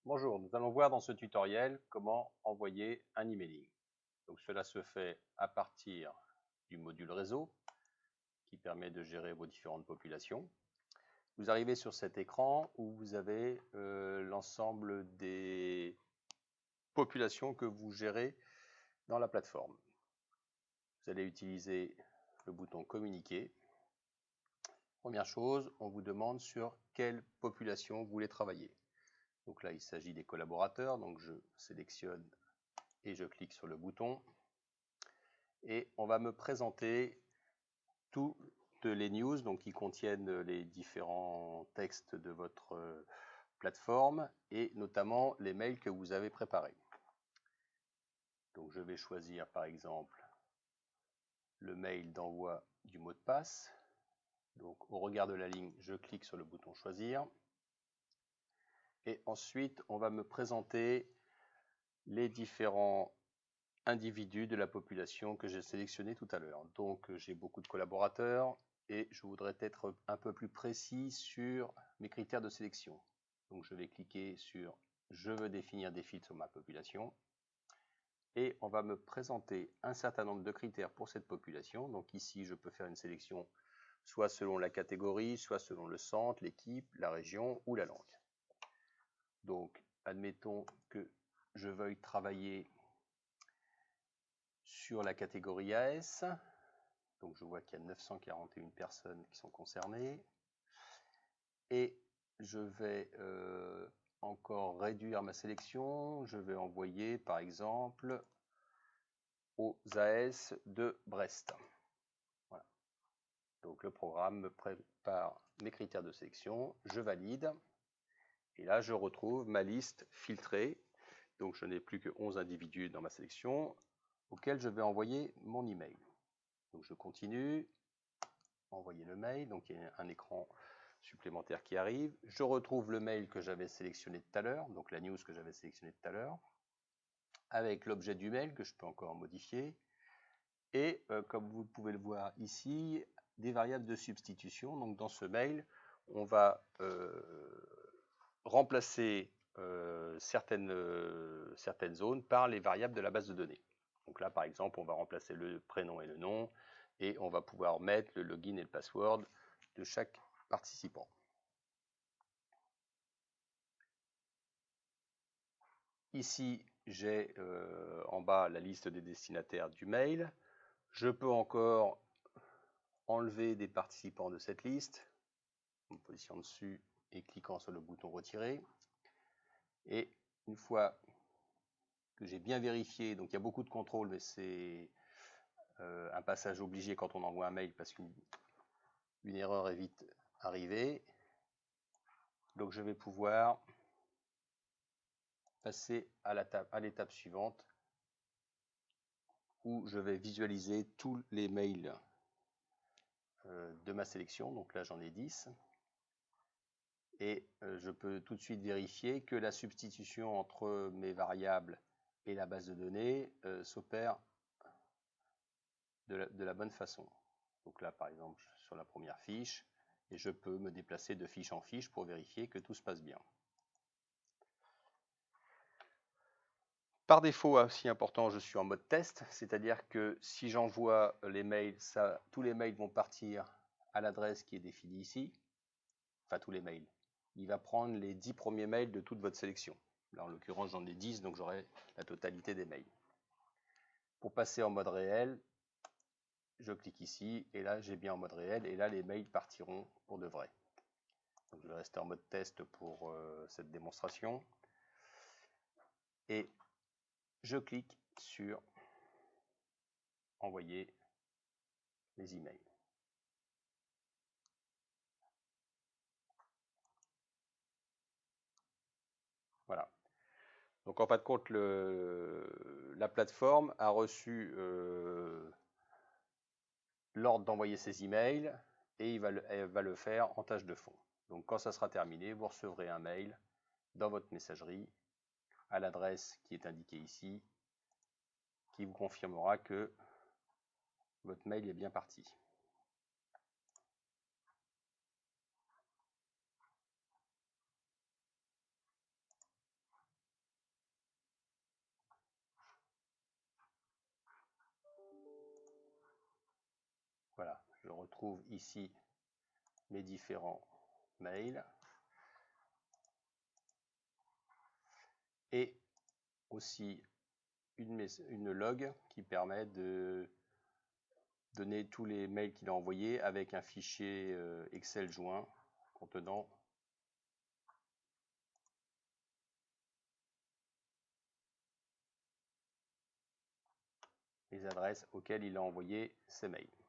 Bonjour, nous allons voir dans ce tutoriel comment envoyer un emailing. Donc cela se fait à partir du module réseau qui permet de gérer vos différentes populations. Vous arrivez sur cet écran où vous avez l'ensemble des populations que vous gérez dans la plateforme. Vous allez utiliser le bouton communiquer. Première chose, on vous demande sur quelle population vous voulez travailler. Donc là, il s'agit des collaborateurs, donc je sélectionne et je clique sur le bouton. Et on va me présenter toutes les news donc, qui contiennent les différents textes de votre plateforme et notamment les mails que vous avez préparés. Donc je vais choisir par exemple le mail d'envoi du mot de passe. Donc au regard de la ligne, je clique sur le bouton choisir. Et ensuite, on va me présenter les différents individus de la population que j'ai sélectionné tout à l'heure. Donc j'ai beaucoup de collaborateurs et je voudrais être un peu plus précis sur mes critères de sélection. Donc je vais cliquer sur je veux définir des filtres sur ma population et on va me présenter un certain nombre de critères pour cette population. Donc ici je peux faire une sélection soit selon la catégorie, soit selon le centre, l'équipe, la région ou la langue. Donc admettons que je veuille travailler sur la catégorie AS. Donc je vois qu'il y a 941 personnes qui sont concernées. Et je vais encore réduire ma sélection. Je vais envoyer par exemple aux AS de Brest. Voilà. Donc le programme me prépare mes critères de sélection. Je valide. Et là, je retrouve ma liste filtrée. Donc je n'ai plus que 11 individus dans ma sélection auxquels je vais envoyer mon email. Donc je continue, envoyer le mail, donc il y a un écran supplémentaire qui arrive. Je retrouve le mail que j'avais sélectionné tout à l'heure, donc la news que j'avais sélectionnée tout à l'heure, avec l'objet du mail que je peux encore modifier. Et comme vous pouvez le voir ici, des variables de substitution. Donc dans ce mail, on va remplacer certaines zones par les variables de la base de données. Donc là, par exemple, on va remplacer le prénom et le nom, et on va pouvoir mettre le login et le password de chaque participant. Ici, j'ai en bas la liste des destinataires du mail. Je peux encore enlever des participants de cette liste en positionnant dessus et cliquant sur le bouton retirer. Et une fois que j'ai bien vérifié, donc il y a beaucoup de contrôles, mais c'est un passage obligé quand on envoie un mail parce qu'une erreur est vite arrivée. Donc je vais pouvoir passer à l'étape suivante où je vais visualiser tous les mails de ma sélection. Donc là j'en ai 10. Et je peux tout de suite vérifier que la substitution entre mes variables et la base de données s'opère de la bonne façon. Donc là par exemple sur la première fiche, et je peux me déplacer de fiche en fiche pour vérifier que tout se passe bien. Par défaut, aussi important, je suis en mode test, c'est-à-dire que si j'envoie les mails, tous les mails vont partir à l'adresse qui est définie ici, enfin tous les mails. Il va prendre les 10 premiers mails de toute votre sélection. Là, en l'occurrence, j'en ai 10, donc j'aurai la totalité des mails. Pour passer en mode réel, je clique ici, et là, j'ai bien en mode réel, et là, les mails partiront pour de vrai. Donc, je vais rester en mode test pour cette démonstration. Et je clique sur envoyer les emails. Voilà. Donc en fin de compte, la plateforme a reçu l'ordre d'envoyer ses emails et elle va le faire en tâche de fond. Donc quand ça sera terminé, vous recevrez un mail dans votre messagerie à l'adresse qui est indiquée ici, qui vous confirmera que votre mail est bien parti. retrouve ici mes différents mails et aussi une log qui permet de donner tous les mails qu'il a envoyés avec un fichier Excel joint contenant les adresses auxquelles il a envoyé ces mails.